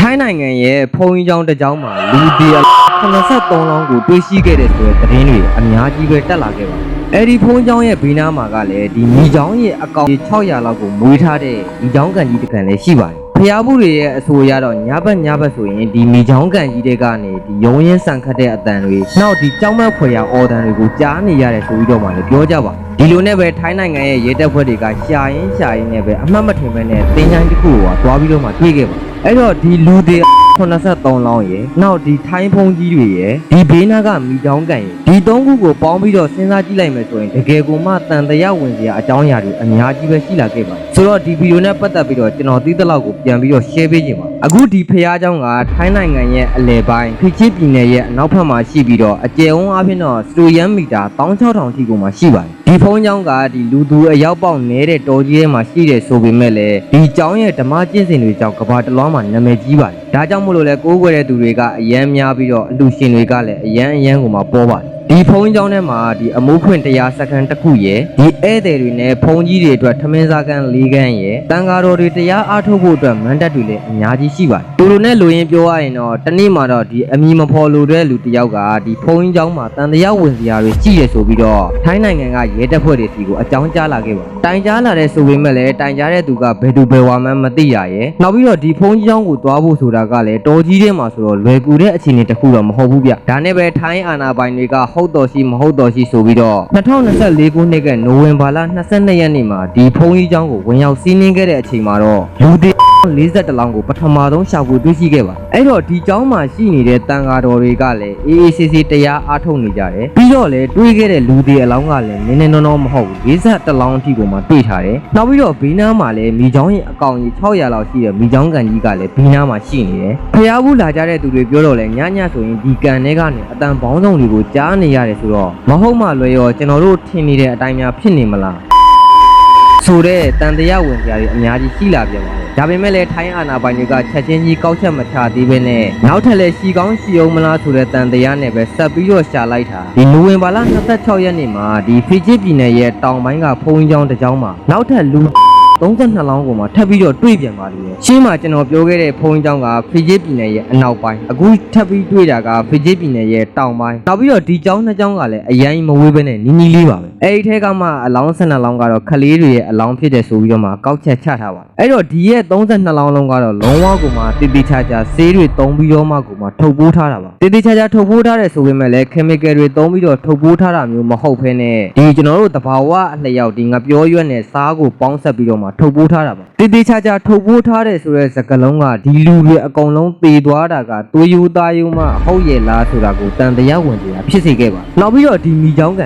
ထိုင်းနိုင်ငံရဲ့ဖုံကြီးကျောင်းတစ်ကျောင်းမှာလူဒီ83လောင်းကိုတွေ့ရှိခဲ့တဲ့ဆိုတဲ့သတင်းတွေအများကြီးပဲတက်လာခဲ့ပါတယ်။အဲဒီဖုံကြီးကျောင်းရဲ့ဘေးနားမှာကလည်းဒီမိကျောင်းရဲ့အကောင်600လောက်ကိုမွေးထားတဲ့မိကျောင်းကန်ကြီးတစ်ကန်လည်းရှိပါတယ်။ဖျားဘူးတွေရဲ့အဆိုအရတော့ညဘက်ဆိုရင်ဒီမိကျောင်းကန်ကြီးတွေကနေဒီရုံရင်းဆန်ခတ်တဲ့အတန်တွေနောက်ဒီကြောင်းမက်ဖွယ်ရာအော်တန်တွေကိုကြားနေရတယ်ဆိုပြီးတော့မှလည်းပြောကြပါဒီလိုနဲ့ပဲထိုင်းနိုင်ငံရဲ့ရဲတပ်ဖွဲ့တွေကရှာရင်းနဲ့ပဲအမှတ်မထင်ပဲနဲ့တင်းချိုင်းတစ်ခုကိုသွားပြီးတော့မှတွေ့ခဲ့ပါအဲ့တော့ဒီလူတွေ83လောင်းရယ်နောက်ဒီထိုင်းဖုံးကြီးတွေရယ်ဒီဘေးနားကမိချောင်းကန်ရယ်ဒီ3ခုကိုပေါင်းပြီးတော့စဉ်းစားကြည့်လိုက်မယ်ဆိုရင်တကယ်ကိုမှတန်တရားဝင်စရာအကြောင်းအရာတွေအများကြီးပဲရှိလာခဲ့ပါတယ်ဆိုတော့ဒီဗီဒီယိုနဲ့ပတ်သက်ပြီးတော့ကျွန်တော်သိသလောက်ကိုပြန်ပြီးတော့ share ပေးခြင်းပါအခုဒီဖျားเจ้าကထိုင်းနိုင်ငံရဲ့အလယ်ပိုင်းဖိချစ်ပြည်နယ်ရဲ့အနောက်ဘက်မှာရှိပြီးတော့အကျယ်ဝန်းအားဖြင့်တော့စတိုယန်မီတာ16000ထိကိုမှရှိပါတယ်ဒီဖုံးเจ้าကဒီလူသူအရောက်ပေါက်နေတဲ့တော်ကြီးထဲမှာရှိတယ်ဆိုပေမဲ့လည်းဒီเจ้าရဲ့ဓမ္မကျင့်စဉ်တွေကြောင့်ကဘာတလွှားမှာနာမည်ကြီးပါတယ်ဒါကြောင့်မို့လို့လဲကိုးကွယ်တဲ့သူတွေကအယမ်းများပြီးတော့အလူရှင်တွေကလည်းအယမ်းကိုမှပေါ်ပါတယ်ဒီဖုန်းကြောင်းထဲမှာဒီအမိုးခွင့်တရားစကန်တစ်ခုရယ်ဒီဧည့်သည်တွေနဲ့ဖုန်းကြီးတွေအတွက်ထမင်းစားကန်၄ကန်ရယ်တန်ဃာတော်တွေတရားအားထုတ်ဖို့အတွက်မန်တပ်တွေလည်းအများကြီးရှိပါတယ်တူတူနဲ့လူရင်းပြောရရင်တော့တနေ့မှာတော့ဒီအမီမဖော်လို့တဲ့လူတယောက်ကဒီဖုန်းကြောင်းမှာတန်တရားဝင်စရာတွေရှိရဆိုပြီးတော့ထိုင်းနိုင်ငံကရဲတပ်ဖွဲ့တွေစီကိုအကြောင်းကြားလာခဲ့ပါတိုင်ကြားလာတဲ့ဆိုပေမဲ့လည်းတိုင်ကြားတဲ့သူကဘယ်သူဘယ်ဝါမှမသိရရဲ့နောက်ပြီးတော့ဒီဖုန်းကြောင်းကိုသွားဖို့ဆိုတာကလည်းတော်ကြီးထဲမှာဆိုတော့လွယ်ကူတဲ့အခြေအနေတစ်ခုတော့မဟုတ်ဘူးဗျဒါနဲ့ပဲထိုင်းအာဏာပိုင်တွေကဟုတ်တော်ရှိမဟုတ်တော်ရှိဆိုပြီးတော့2024ခုနှစ်ကနိုဝင်ဘာလ22ရက်နေ့မှာဒီဖုန်းကြီးကျောင်းကိုဝင်ရောက်စီးနင်းခဲ့တဲ့အချိန်မှာတော့လူတွေ41လောင်းကိုပထမဆုံးရှာဖွေတွေ့ရှိခဲ့ပါအဲ့တော့ဒီကျောင်းမှာရှိနေတဲ့တန်ဃာတော်တွေကလည်းအေးအေးဆေးဆေးတရားအားထုတ်နေကြတယ်ပြီးတော့လည်းတွေးခဲ့တဲ့လူတွေအလောင်းကလည်းနည်းနည်းနော်မဟုတ်ဘူး41လောင်းအထိကိုမှတွေ့ထားတယ်နောက်ပြီးတော့ဘေးနားမှာလည်းမိကျောင်းရဲ့အကောင်ကြီး600လောက်ရှိတဲ့မိကျောင်းကန်ကြီးကလည်းဘေးနားမှာရှိနေတယ်ဖျားဘူးလာကြတဲ့သူတွေပြောတော့လဲညဆိုရင်ဒီကန်ထဲကနေအတန်ပေါင်းစုံတွေကိုကြားနေရတယ်ဆိုတော့မဟုတ်မှလွယ်ရောကျွန်တော်တို့ထင်နေတဲ့အတိုင်းများဖြစ်နေမလားဆိုတဲ့တန်တရားဝင်စရာတွေအများကြီးရှိလာပြန်ပါတယ်ဒါပေမဲ့လည်းထိုင်းအာဏာပိုင်တွေကချက်ချင်းကြီးကောက်ချက်မချသေးဘဲနဲ့နောက်ထပ်လည်းရှီကောင်းရှီအောင်မလားဆိုတဲ့တန်တရားနဲ့ပဲဆက်ပြီးတော့ရှာလိုက်တာဒီနိုဝင်ဘာလ26ရက်နေ့မှာဒီဖီဂျစ်ပြည်နယ်ရဲ့တောင်ပိုင်းကဖုံးကျောင်းတစ်ကျောင်းမှာနောက်ထပ်လူ32လောင်းကိုမှထပ်ပြီးတော့တွေ့ပြန်ပါလိမ့်မယ်။ရှင်းမှာကျွန်တော်ပြောခဲ့တဲ့ဖုန်းကျောင်းကဖီဂျစ်ပြည်နယ်ရဲ့အနောက်ပိုင်းအခုထပ်ပြီးတွေ့တာကဖီဂျစ်ပြည်နယ်ရဲ့တောင်ပိုင်းနောက်ပြီးတော့ဒီကျောင်းနှစ်ကျောင်းကလည်းအရင်မဝေးဘဲနဲ့နီးနီးလေးပါပဲ။အဲဒီထဲကမှအလောင်း12လောင်းကတော့ခလေးတွေရဲ့အလောင်းဖြစ်တဲ့ဆိုပြီးတော့မှကောက်ချက်ချထားပါတယ်။အဲ့တော့ဒီရဲ့32လောင်းလုံးကတော့လုံးဝကိုမှတိတိကျကျဆေးတွေသုံးပြီးတော့မှကိုမှထုတ်ပိုးထားတာပါ။တိတိကျကျထုတ်ပိုးထားတဲ့ဆိုပေမဲ့လည်း chemical တွေသုံးပြီးတော့ထုတ်ပိုးထားတာမျိုးမဟုတ်ဘဲနဲ့ဒီကျွန်တော်တို့တဘာဝအလျောက်ဒီငပြောရွက်နဲ့စားကိုပေါင်းဆက်ပြီးတော့မှထုတ်ပိုးထားတာပါတိတိကျကျထုတ်ပိုးထားတယ်ဆိုတဲ့စကားလုံးကဒီလူတွေအကုန်လုံးသေသွားတာကသွေးယူသားယူမှဟုတ်ရဲ့လားဆိုတာကိုတန်တရားဝင်ကြဖြစ်စေခဲ့ပါနောက်ပြီးတော့ဒီမိချောင်းက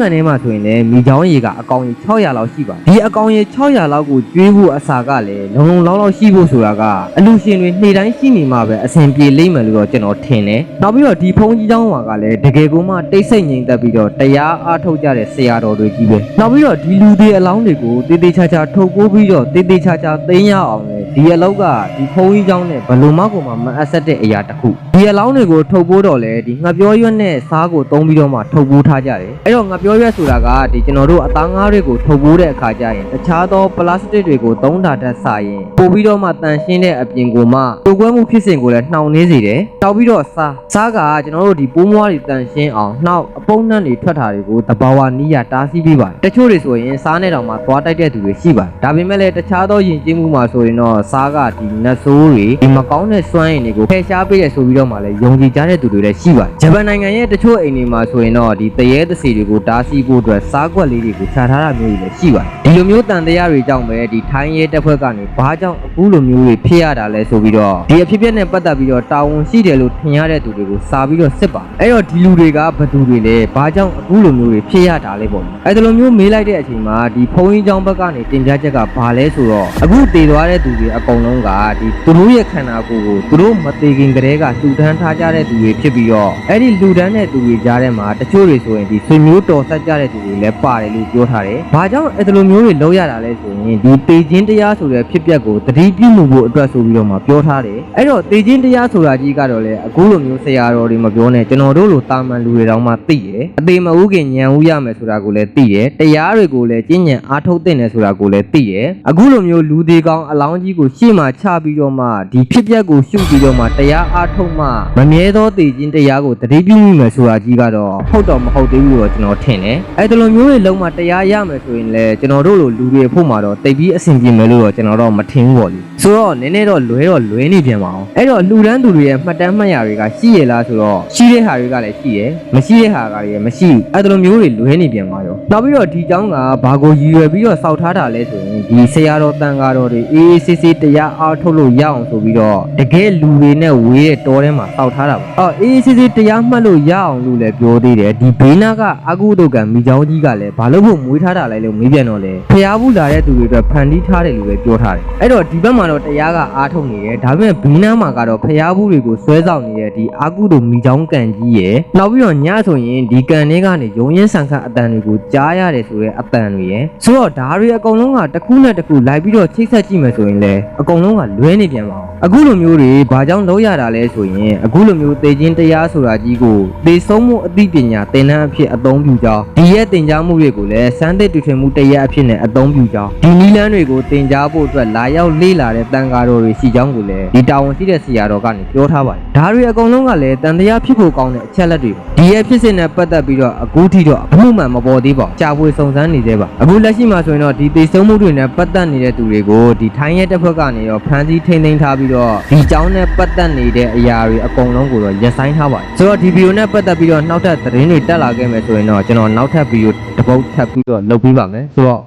န်ထဲမှာဆိုရင်လည်းမိချောင်းရေကအကောင်ကြီး600လောက်ရှိပါဒီအကောင်ကြီး600လောက်ကိုကျွေးဖို့အစာကလည်းလုံလောက်ရှိဖို့ဆိုတာကအလူရှင်တွေနေ့တိုင်းရှိနေမှပဲအဆင်ပြေလိမ့်မယ်လို့တော့ကျွန်တော်ထင်တယ်နောက်ပြီးတော့ဒီဖုန်းကြီးကျောင်းကလည်းတကယ်ကိုမှတိတ်ဆိတ်ငြိမ်သက်ပြီးတော့တရားအားထုတ်ကြတဲ့ဆရာတော်တွေကြီးပဲနောက်ပြီးတော့ဒီလူတွေအလောင်းတွေကိုတေးသေးချာချာထုတ်ပိုးပြီးတော့တေးသေးချာချာသိမ်းရအောင်လေဒီအလောက်ကဒီဖုန်းကြီးကျောင်းနဲ့ဘလုံမကိုမှမအပ်ဆက်တဲ့အရာတစ်ခုဒီအလောင်းတွေကိုထုတ်ပိုးတော့လေဒီငှပြောရွက်နဲ့စားကိုသုံးပြီးတော့မှထုတ်ပိုးထားကြတယ်အဲ့တော့ငှပြောရွက်ဆိုတာကဒီကျွန်တော်တို့အသားငါးတွေကိုထုတ်ပိုးတဲ့အခါကျရင်တခြားသောပလတ်စတစ်တွေကိုသုံးတာတက်ဆာရင်ပို့ပြီးတော့မှတန်ရှင်းတဲ့အပြင်ကိုမှတိုးကွဲမှုဖြစ်စဉ်ကိုလည်းနှောင်နှေးစေတယ်တောက်ပြီးတော့စားကကျွန်တော်တို့ဒီပိုးမွားတွေတန်ရှင်းအောင်နှောက်အပုံနှံ့တွေထွက်တာတွေကိုတဘာဝနီးရတားဆီးပေးပါတယ်တချို့တွေဆိုရင်စားနဲ့တောင်မှသွားတိုက်တဲ့သူတွေရှိပါတယ်ဒါပေမဲ့လည်းတခြားသောယဉ်ကျေးမှုမှာဆိုရင်တော့စားကဒီနတ်ဆိုးတွေဒီမကောင်းတဲ့စွမ်းရည်တွေကိုဖယ်ရှားပေးရဆိုပြီးတော့မှလည်းယုံကြည်ကြတဲ့သူတွေလည်းရှိပါတယ်ဂျပန်နိုင်ငံရဲ့တချို့အိမ်တွေမှာဆိုရင်တော့ဒီတရေတစီတွေကိုတားဆီးဖို့အတွက်စားကွက်လေးတွေကိုခြာထားတာမျိုးတွေလည်းရှိပါတယ်ဒီလိုမျိုးတန်တရားတွေကြောင့်ပဲဒီထိုင်းရဲတပ်ဖွဲ့ကနေဘာကြောင့်အခုလိုမျိုးတွေဖြစ်ရတာလဲဆိုပြီးတော့ဒီအဖြစ်အပျက်နဲ့ပတ်သက်ပြီးတော့တာဝန်ရှိတယ်လို့ထင်ရတဲ့သူတွေကိုစာပြီးတော့စစ်ပါအဲ့တော့ဒီလူတွေကဘယ်သူတွေလဲဘာကြောင့်အခုလိုမျိုးတွေဖြစ်ရတာလဲပေါ့အဲ့ဒီလိုမျိုးမေးလိုက်တဲ့အချိန်မှာဒီဖုန်းကြီးကျောင်းဘက်ကနေတင်ပြချက်ကဘာလဲဆိုတော့အခုတည်သွားတဲ့သူတွေအကုန်လုံးကဒီသူတို့ရဲ့ခန္ဓာကိုယ်ကိုသူတို့မသေးခင်ကတည်းကလှူဒန်းထားကြတဲ့သူတွေဖြစ်ပြီးတော့အဲ့ဒီလှူဒန်းတဲ့သူတွေကြားထဲမှာတချို့တွေဆိုရင်ဒီဆွေမျိုးတော်ဆက်ကြတဲ့သူတွေလည်းပါတယ်လို့ပြောထားတယ်ဘာကြောင့်အဲ့ဒီလိုမျိုးတွေလုပ်ရတာလဲဆိုရင်ဒီတေခြင်းတရားဆိုတဲ့ဖြစ်ပျက်ကိုတတိပြုမှုဖို့အတွက်ဆိုပြီးတော့မှပြောထားတယ်အဲ့တော့တေခြင်းတရားဆိုတာကြီးကတော့လေအခုလိုမျိုးဆရာတော်တွေမပြောနဲ့ကျွန်တော်တို့လိုတာမန်လူတွေတောင်မှသိတယ်အသေးမဦးခင်ညံဦးရမယ်ဆိုတာကိုလည်းသိတယ်တရားတွေကိုလည်းကျင့်ကြံအားထုတ်တဲ့နယ်ဆိုတာကိုလည်းသိတယ်အခုလိုမျိုးလူသေးကောင်းအလောင်းကြီးကို ကိုရှေ့မှာချပြီးတော့မှဒီဖြစ်ပျက်ကိုရှုပြီးတော့မှတရားအားထုတ်မှမမြဲသောတည်ခြင်းတရားကိုတတိပြုမိမယ်ဆိုတာကြီးကတော့ဟုတ်တော့မဟုတ်သေးဘူးလို့ကျွန်တော်ထင်တယ်အဲ့ဒီလိုမျိုးတွေလုံးဝတရားရမယ်ဆိုရင်လည်းကျွန်တော်တို့လိုလူတွေဖို့မှာတော့တိတ်ပြီးအဆင်ပြေမယ်လို့တော့ကျွန်တော်တော့မထင်ဘူးပေါ့လေဆိုတော့နည်းနည်းတော့လွဲနေပြန်ပါအောင်အဲ့တော့လူတန်းသူတွေရဲ့မှတ်တမ်းမှတ်ရာတွေကရှိရလားဆိုတော့ရှိတဲ့ဟာတွေကလည်းရှိတယ်မရှိတဲ့ဟာကလည်းမရှိအဲ့ဒီလိုမျိုးတွေလွဲနေပြန်ပါရောနောက်ပြီးတော့ဒီเจ้าကဘာကိုရည်ရွယ်ပြီးတော့စောက်ထားတာလဲဆိုရင်ဒီဆရာတော်တန်ဃာတော်တွေအေးအေးဆေးဆေးတရားအားထုတ်လို့ရအောင်ဆိုပြီးတော့တကယ်လူတွေနဲ့ဝေးတဲ့တောထဲမှာစောက်ထားတာပါအော်အေးအေးဆေးဆေးတရားမှတ်လို့ရအောင်လို့လည်းပြောသေးတယ်ဒီဘေးနာကအကုသိုလ်ကံမိเจ้าကြီးကလည်းဘာလို့ဖို့မွေးထားတာလဲလို့မေးပြန်တော့လေဖျားဘူးလာတဲ့သူတွေအတွက်ဖန်တီးထားတယ်လို့ပဲပြောထားတယ်အဲ့တော့ဒီဘက်မှာတော့တရားကအားထုတ်နေတယ်ဒါပေမဲ့ဘေးနာမှာကတော့ဖျားဘူးတွေကိုဆွဲဆောင်နေတဲ့ဒီအကုသိုလ်မိเจ้าကံကြီးရယ်နောက်ပြီးတော့ညဆိုရင်ဒီကံတွေကနေရုံရင်းဆန်ခတ်အတန်တွေကိုကြားရတယ်ဆိုတဲ့အတန်တွေရယ်ဆိုတော့ဒါတွေအကုန်လုံးကတစ်ခုနဲ့တစ်ခုလိုက်ပြီးတော့ချိတ်ဆက်ကြည့်မယ်ဆိုရင်လည်းအကုန်လုံးကလွဲနေပြန်ပါအောင်အခုလိုမျိုးတွေဘာကြောင့်လောက်ရတာလဲဆိုရင်အခုလိုမျိုးသေခြင်းတရားဆိုတာကြီးကိုသေဆုံးမှုအသိပညာသင်တန်းအဖြစ်အသုံးပြုကြောင်းဒီရဲ့သင်ကြားမှုတွေကိုလည်းစမ်းသစ်တူထွင်မှုတရားအဖြစ်နဲ့အသုံးပြုကြောင်းဒီနည်းလမ်းတွေကိုသင်ကြားဖို့အတွက်လာရောက်လေ့လာတဲ့တန်ဃာတော်တွေရှိကြောင်းကိုလည်းဒီတာဝန်ရှိတဲ့ဆရာတော်ကနေပြောထားပါတယ်ဒါတွေအကုန်လုံးကလည်းတန်တရားဖြစ်ဖို့ကောင်းတဲ့အချက်လက်တွေဒီရဲ့ဖြစ်စဉ်နဲ့ပတ်သက်ပြီးတော့အခုထိတော့အမှုမှန်မပေါ်သေးပါဘူးကြာပွေစုံစမ်းနေသေးပါအခုလက်ရှိမှာဆိုရင်တော့ဒီသေဆုံးမှုတွေနဲ့ပတ်သက်နေတဲ့သူတွေကိုဒီထိုင်းရဲတပ်ဖွဲ့ကနေတော့ဖမ်းဆီးထိန်းသိမ်းထားပြီးတော့ဒီကြောင်းနဲ့ပတ်သက်နေတဲ့အရာတွေအကုန်လုံးကိုတော့ရပ်ဆိုင်းထားပါတယ်ဆိုတော့ဒီဗီဒီယိုနဲ့ပတ်သက်ပြီးတော့နောက်ထပ်သတင်းတွေတက်လာခဲ့မယ်ဆိုရင်တော့ကျွန်တော်နောက်ထပ်ဗီဒီယိုတစ်ပုဒ်ထပ်ပြီးတော့လုပ်ပေးပါမယ်ဆိုတော့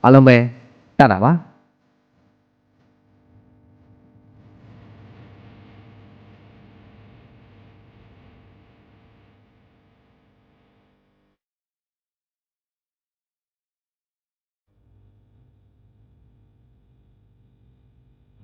အားလုံးပဲတတ်တာပါ